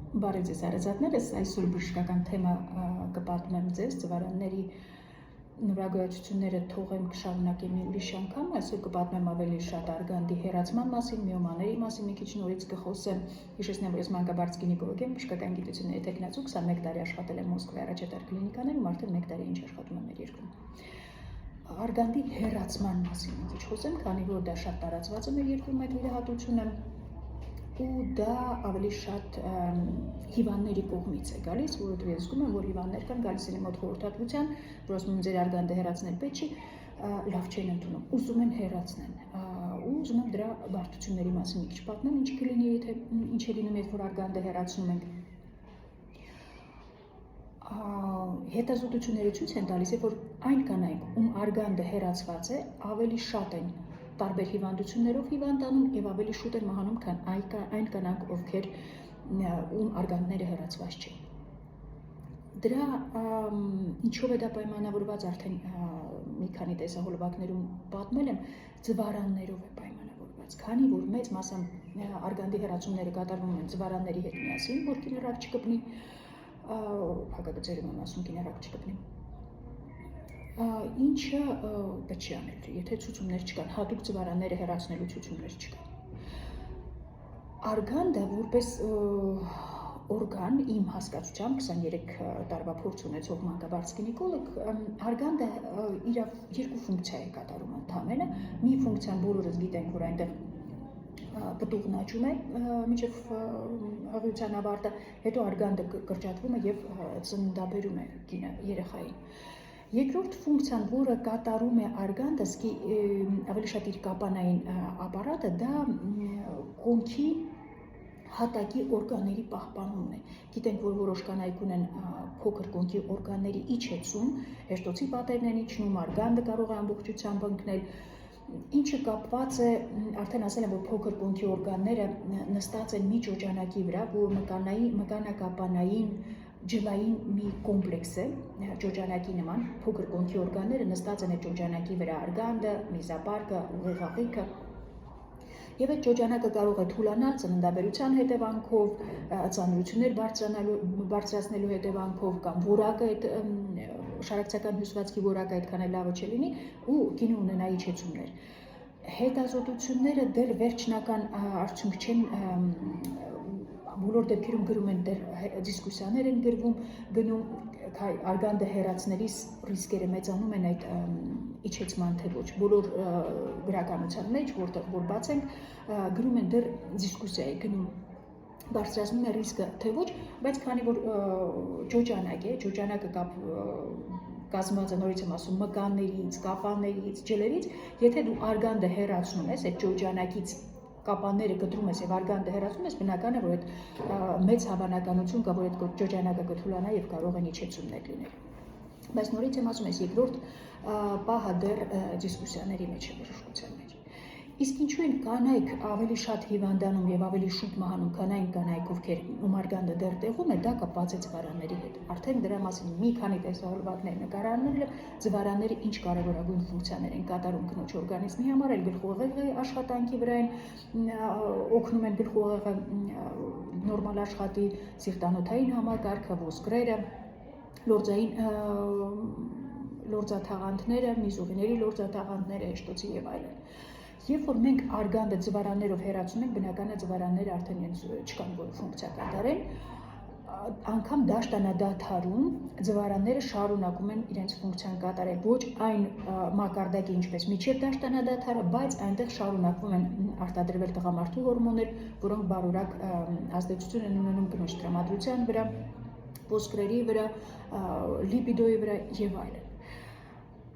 Բարև ձեզ հարազատներս, այսօր բժշկական թեմա կպատմեմ ձեզ, ծվարանների նորագույացությունները թողեմ կշարունակեմ մի ուրիշ անգամ, այսօր կպատմեմ ավելի շատ արգանդի հեռացման մասին, միոմաների մասին մի քիչ նորից կխոսեմ, հիշեցնեմ, որ ես մանկաբարձ գինեկոլոգ եմ, բժշկական գիտությունների թեկնածու, 21 տարի աշխատել եմ Մոսկվայի առաջատար կլինիկաներում, արդեն 1 տարի ինչ աշխատում եմ մեր երկրում։ Արգանդի հեռացման մասին մի քիչ խոսեմ, քանի որ դա շատ տարածված է մեր երկրում այդ վիրահատությունը, ու դա ավելի շատ հիվանդների կողմից է գալիս, որովհետև ես զգում եմ, որ հիվանդներ կան գալիս են մոտ խորհրդատվության, որ ասում են ձեր արգանդը հեռացնել պետք չի, լավ չեն ընդունում, ուզում են հեռացնեն, ու ուզում եմ դրա բարդությունների մասին մի քիչ պատմեմ, ինչ կլինի, եթե ինչ է լինում, երբ որ արգանդը հեռացնում ենք։ Հետազոտությունները ցույց են տալիս, որ այն կանայք, ում արգանդը հեռացված է, ավելի շատ են տարբեր հիվանդություններով հիվանդանում եւ ավելի շուտ են մահանում, քան այն կանանք, ովքեր ում արգանդները հեռացված չեն։ Դրա ինչով է դա պայմանավորված, արդեն մի քանի տեսահոլովակներում պատմել եմ, ձվարաններով է պայմանավորված, քանի որ մեծ մասամբ արգանդի հեռացումները կատարվում են ձվարանների հետ միասին, որ կինեռակ չկպնի, փակագծերում եմ ասում կինեռակ չկպնի։ Ինչը պետք չի անել, եթե ցուցումներ չկան, հատուկ ձվարանները հեռացնելու ցուցումներ չկան։ Արգանդը որպես օրգան, իմ հասկացությամբ 23 տարվա փորձ ունեցող մանկաբարձ գինեկոլոգ, արգանդը իր երկու ֆունկցիա է կատարում ընդամենը, մի ֆունկցիան բոլորս գիտենք, որ այնտեղ պտուղն աճում է մինչև հղիության ավարտը, հետո արգանդը կրճատվում է եւ ծննդաբերում է կինը երեխային։ Երկրորդ ֆունկցիան, որը կատարում է արգանդը, ավելի շատ իր կապանային ապարատը, դա կոնքի հատակի օրգանների պահպանումն է։ Գիտենք, որ որոշ կանայք ունեն փոքր կոնքի օրգանների իջեցում, հեշտոցի պատերն են իջնում, արգանդը կարող է ամբողջությամբ ընկնել, ինչը կապված է, արդեն ասել եմ, որ փոքր կոնքի օրգանները նստած են մի շրջանակի վրա, որ մկանակապանային ջլային մի կոմպլեքս է, շրջանակի նման, փոքր կոնքի օրգանները նստած են այդ շրջանակի վրա, արգանդը, միզապարկը, ուղեղաղիքը, եւ այդ շրջանակը կարող է թուլանալ ծննդաբերության հետևանքով, ծանրություններ բարձրացնելու հետևանքով կամ որակը այդ շարակցական հյուսվածքի որակը այդքան էլ լավը չլինի ու կինը ունենա իջեցումներ։ Հետազոտությունները դեռ վերջնական արդյունք չեն, բոլոր դեպքերում գրում են դեռ դիսկուսիաներ են գնում, արգանդը հեռացնելիս ռիսկերը մեծանում են այդ իջեցման թե ոչ, բոլոր գրականության մեջ, որ բաց ենք, գրում են դեռ դիսկուսիա է գնում, բարձրացնում է ռիսկը թե ոչ, բայց քանի որ ջոջանակ է, ջոջանակը կազմված է, նորից եմ ասում, մկաններից, կապաներից, ջլերից, եթե դու արգանդը հեռացնում ես, այդ ջոջանակից կապանները կտրում ես եւ արգանդը հեռացնում ես, բնական է, որ այդ մեծ հավանականություն կա, որ այդ ջոջանակը կթուլանա եւ կարող են իջեցումներ լինել։ Բայց նորից եմ ասում, այս երկրորդ պահը դեռ դիսկուսիաների մեջ է բժշկության մեջ։ Իսկ ինչու են կանայք ավելի շատ հիվանդանում եւ ավելի շուտ մահանում, քան այն կանայք, ովքեր ում արգանդը դեռ տեղում է, դա կապված է ձվարանների հետ։ Արդեն դրա մասին մի քանի տեսահոլովակներ նկարանել եմ, ձվարանները ինչ կարևորագույն ֆունկցիաներ են կատարում կնոջ օրգանիզմի համար, այլ գլխուղեղի աշխատանքի վրա են, օգնում են գլխուղեղը նորմալ աշխատի, սիրտանոթային համակարգը, ոսկրերը, լորձաթաղանթները, միզուղիների լորձաթաղանթները, հեշտոցի եւ այլն։ Երբ որ մենք արգանդը ձվարաններով հեռացնում ենք, բնական է ձվարանները արդեն չկան, որ ֆունկցիա կատարեն, անգամ դաշտանադադարում ձվարանները շարունակում են իրենց ֆունկցիան կատարել, ոչ այն մակարդակի ինչպես միջև դաշտանադադարը, բայց այնտեղ շարունակվում են արտադրվել տղամարդու հորմոններ, որոնք բարորակ ազդեցություն են ունենում կնոջ տրամադրության վրա, ոսկրերի վրա, լիպիդոյի վրա եւ այլն։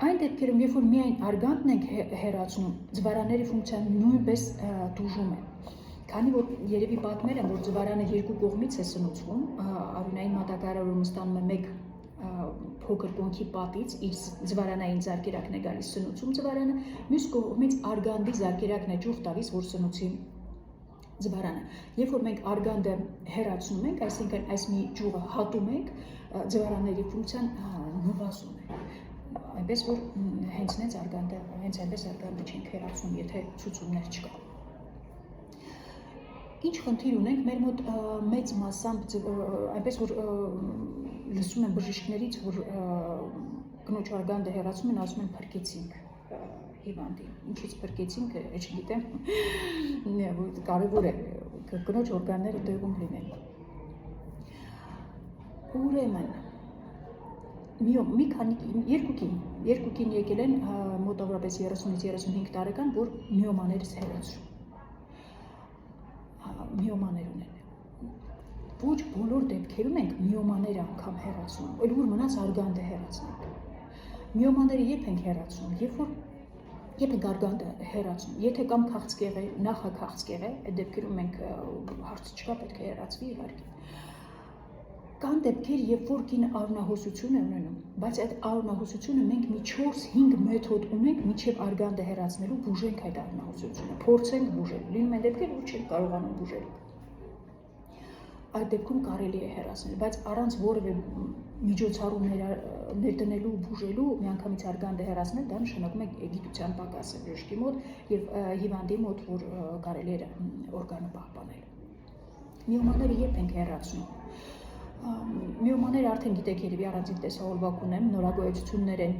Այն դեպքերում, երբ որ միայն արգանդն ենք հեռացնում, ձվարանների ֆունկցիան նույնպես տուժում է։ Քանի որ երևի պատմել եմ, որ ձվարանը երկու կողմից է սնուցվում, արյունային մատակարարում ստանում է մեկ փոքր կոնքի պատից, իր ձվարանային զարկերակն է գալիս սնուցում ձվարանը, մյուս կողմից արգանդի զարկերակն է ճյուղ տալիս, որ սնուցի ձվարանը։ Երբ որ մենք արգանդը հեռացնում ենք, այսինքն այս մի ճյուղը հատում ենք, ձվարանների ֆունկցիան նվազում է։ Այնպես որ հենց այնպես արգանդը չենք հեռացնում, եթե ցուցումներ չկան։ Ինչ խնդիր ունենք, մեր մոտ մեծ մասամբ այնպես որ լսում են բժիշկներից, որ կնոջ արգանդը հեռացում են, ասում են փրկեցինք հիվանդին, ինչից փրկեցինք, չգիտեմ, կարևոր է կնոջ օրգանները տեղում լինեն։ Ուրեմն մի քանի երկուքին եկել են մոտավորապես 30-ից 35 տարեկան, որ միոմաներս հեռացրու։ Միոմաներ ունեն։ Ոչ բոլոր դեպքերում ենք միոմաներ անգամ հեռացնում, այլ որ մնաց արգանդը հեռացնենք։ Միոմաները երբ ենք հեռացնում, երբ ենք արգանդը հեռացնում, եթե կամ քաղցկեղ է, նախաքաղցկեղ է, այդ դեպքերում մենք հարց չկա, պետք է հեռացվի իհարկե։ Կան դեպքեր, երբ որ կինը արյունահոսություն է ունենում, բայց այդ արյունահոսությունը մենք մի 4-5 մեթոդ ունենք, մինչև արգանդը հեռացնելու բուժենք այդ արյունահոսությունը, փորձենք բուժել։ Լինում են դեպքեր, որ չենք կարողանում բուժել։ Այդ դեպքում կարելի է հեռացնել, բայց առանց որևէ միջոցառում ներդնելու, բուժելու, միանգամից արգանդը հեռացնել, դա նշանակում է գիտության պակաս է բժշկի մոտ եւ հիվանդի մոտ, որ կարելի է օրգանը պահպանել։ Միոմաները երբ ենք հեռացնում։ Միոմաները արդեն գիտեք երևի առանձին տեսահոլովակ ունեմ, նորագոյացություններ են,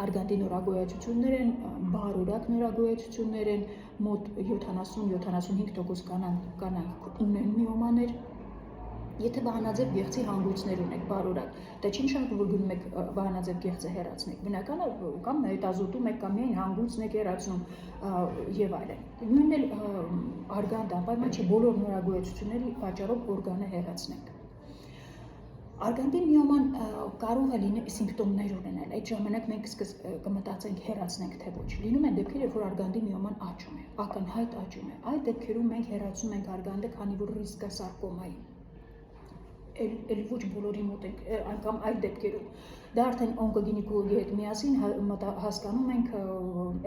արգանդի նորագոյացություններ են, բարորակ նորագոյացություններ են, մոտ 70-75% կանայք ունեն միոմաներ։ Եթե վահանաձև գեղձի հանգույցներ ունեք, բարորակ, դա չի նշանակում, որ գնում եք վահանաձև գեղձը հեռացնեք։ Բնական է, կամ հետազոտում եք, կամ միայն հանգույցն եք հեռացնում եւ այլն։ Նույնն էլ արգանդը անպայման չէ բոլոր նորագոյացությունների պատճառով օրգանը հեռացնենք։ Արգանդի միոման կարող է լինել սիմպտոմներ ունենալ, այդ ժամանակ մենք կմտածենք հեռացնենք թե ոչ։ Լինում են դեպքեր, երբ որ արգանդի միոման աճում է, ակնհայտ աճում է։ Այդ դեպքերում մենք հեռացնում ենք արգանդը, քանի որ ռիսկ կա սարկոմայի։ Էլ ոչ բոլորի մոտ ենք, անգամ այդ դեպքերում։ Դա արդեն օնկոգինեկոլոգի հետ միասին հասկանում ենք,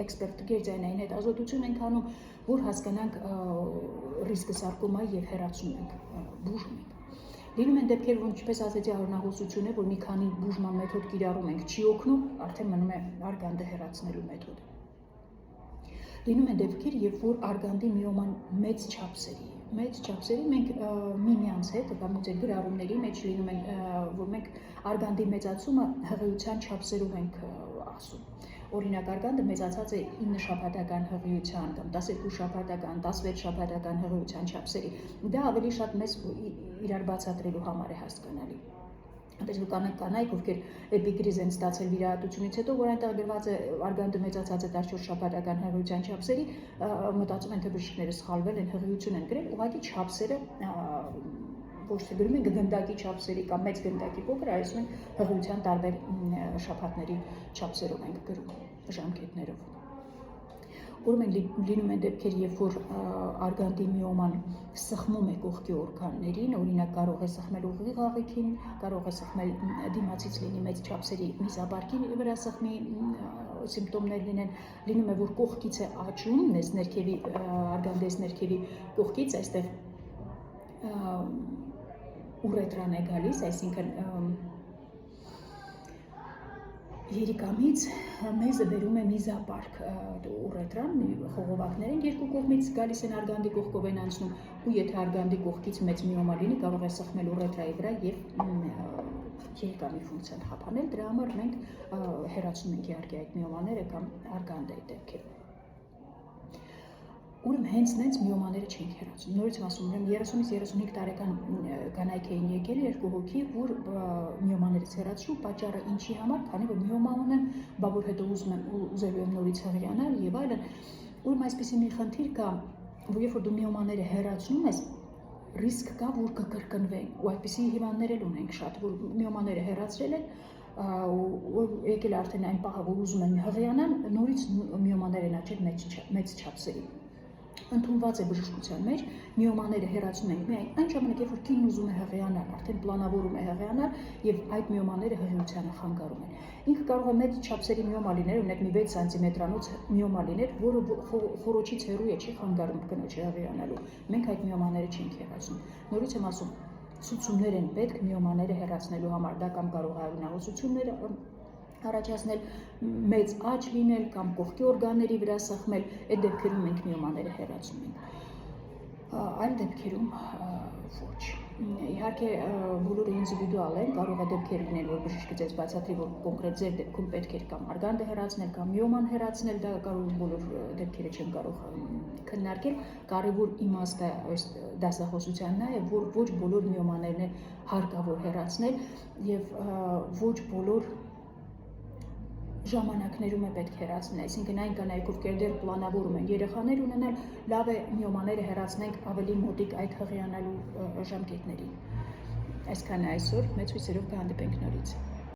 էքսպերտ գերձայնային հետազոտություն ենք անում, որ հասկանանք ռիսկը սարկոմայի եւ հեռացնում ենք, բուժում ենք։ Լինում են դեպքեր, որ ինչպես ասեցի, արյունահոսություն է, որ մի քանի բուժման մեթոդ կիրառում ենք, չի օգնում, արդեն մնում է արգանդը հեռացնելու մեթոդը։ Լինում են դեպքեր, երբ որ արգանդի միոման մեծ չափսերի մենք միմյանց հետ կամ ուղղակի գրառումների մեջ լինում են, որ մենք արգանդի մեծացումը հղիության չափսերով ենք ասում։ Օրինակ արգանդը մեծացած է 9 շաբաթական հղիության կամ 12 շաբաթական, 16 շաբաթական հղիության չափսերի։ Դա ավելի շատ մեզ իրար բացատրելու համար է հասկանալի։ Այնպես որ կանայք, ովքեր էպիկրիզ են ստացել վիրահատությունից հետո, որ այնտեղ գրված է արգանդը մեծացած է 14 շաբաթական հղիության չափսերի, մտածում են թե բժիշկները սխալվել են, հղիություն են գրել, ուղղակի չափսերը ոչ թե գրում են գնդակի չափսերի կամ մեծ գնդակի փոքր, այլ ասում են հղիության տարբեր շաբաթների չափսերով ենք գրում, ժամկետներով։ Ուրեմն լինում են դեպքեր, երբ որ արգանդի միոման սխմում է կողքի օրգաններին, օրինակ կարող է սխմել ուղիղ աղիքին, կարող է սխմել դիմացից լինի մեծ չափսերի միզաբարկի վրա սխմի սիմպտոմներ լինեն, լինում է որ կողքից է աճում, այս ներքևի արգանդես ներքևի կողքից, այստեղ ուրետրան է գալիս, այսինքն երիկամից մեզը բերում է միզապարկ, ուրետրան, խողովակներ են երկու կողմից գալիս են արգանդի կողքով են անցնում, ու եթե արգանդի կողքից մեծ միոմա լինի, կարող է սխմել ուրետրայի վրա եւ երիկամի ֆունկցիան խափանել, դրա համար մենք հեռացնում ենք իհարկե այդ միոմաները կամ արգանդը այդ դեպքերում։ Ուրեմն հենց նենց միոմաները չենք հեռացնում։ Նորից եմ ասում, ուրեմն 30-ից 35 տարեկան կանայք էին եկել, երկու հոգի, որ միոմաներից հեռացրու, պատճառը ինչի համար, քանի որ միոմա ունեմ, բա որ հետո ուզելու եմ նորից հղիանալ եւ այլն։ Ուրեմն այսպեսի մի խնդիր կա, որ երբ որ դու միոմաները հեռացնում ես, ռիսկ կա, որ կկրկնվեն, ու այդպիսի հիվանդներ էլ ունենք շատ, որ միոմաները հեռացրել են, եկել արդեն այն պահը, որ ուզում են հղիանալ, նորից միոմաներ են աճել մեծ չափսերի։ Ընդունված է բժշկության մեջ, միոմաները հեռացնում ենք միայն այն ժամանակ, երբ որ կինն ուզում է հղիանալ, արդեն պլանավորում է հղիանալ եւ այդ միոմաները հղիությանը խանգարում են։ Ինքը կարող է մեծ չափսերի միոմա լինել, ունեք մի 6 սանտիմետրանոց միոմա լինել, որը խորոչից հեռու է, չի խանգարում կնոջի հղիանալու։ Մենք այդ միոմաները չենք հեռացնում։ Նորից եմ ասում, ցուցումներ են պետք միոմաները հեռացնելու համար, դա կամ կարող է արյունահոսություններ առաջացնել, մեծ աճ լինել կամ կողքի օրգանների վրա սխմել, այդ դեպքերում մենք միոմաները հեռացնում ենք։ այլ դեպքերում ոչ։ Իհարկե բոլորը ինդիվիդուալ են, կարող է դեպքեր լինել, որ բժիշկը ձեզ բացատրի, որ կոնկրետ ձեր դեպքում պետք է կամ արգանդը հեռացնել, կամ միոման հեռացնել, դա կարող բոլոր դեպքերը չեն կարող քննարկել։ Կարևոր իմաստը այս դասախոսությանն է, որ ոչ բոլոր միոմաներն է հարկավոր հեռացնել եւ ոչ բոլոր ժամանակներում է պետք հեռացնել, այսինքն այն կանայք, ովքեր դեռ պլանավորում են երեխաներ ունենալ, լավ է միոմաները հեռացնենք ավելի մոտիկ այդ հղիանալու ժամկետներին։ Այսքանը այսօր, մեծ հույսերով կհանդիպենք նորից։